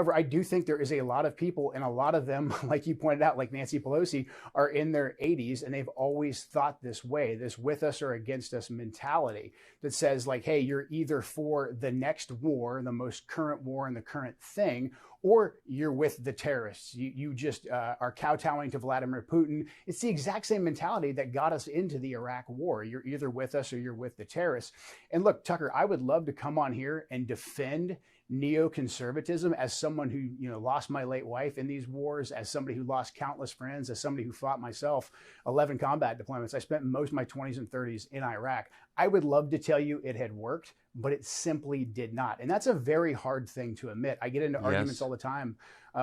However, I do think there is a lot of people, and a lot of them, like you pointed out, like Nancy Pelosi, are in their 80s, and they've always thought this way, this with us or against us mentality that says, like, hey, you're either for the next war, the most current war and the current thing, or you're with the terrorists. You just are kowtowing to Vladimir Putin. It's the exact same mentality that got us into the Iraq war. You're either with us or you're with the terrorists. And look, Tucker, I would love to come on here and defend neoconservatism as someone who, lost my late wife in these wars, as somebody who lost countless friends, as somebody who fought myself 11 combat deployments. I spent most of my 20s and 30s in Iraq. I would love to tell you it had worked, but it simply did not. And that's a very hard thing to admit. I get into arguments all the time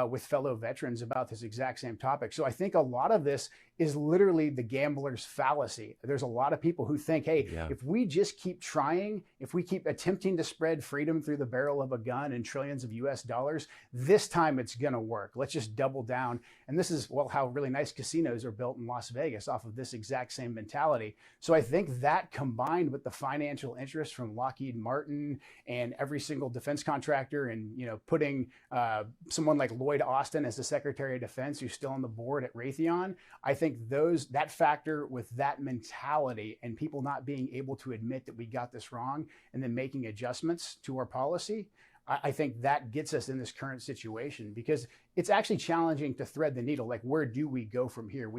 with fellow veterans about this exact same topic. So I think a lot of this is literally the gambler's fallacy. There's a lot of people who think, hey, if we just keep trying, if we keep attempting to spread freedom through the barrel of a gun and trillions of US dollars, this time it's going to work. Let's just double down. And this is, well, how really nice casinos are built in Las Vegas off of this exact same mentality. So I think that combined with the financial interest from Lockheed Martin and every single defense contractor, and putting someone like Lloyd Austin as the Secretary of Defense, who's still on the board at Raytheon, I think that factor with that mentality and people not being able to admit that we got this wrong and then making adjustments to our policy, I think that gets us in this current situation, because it's actually challenging to thread the needle. Like, where do we go from here?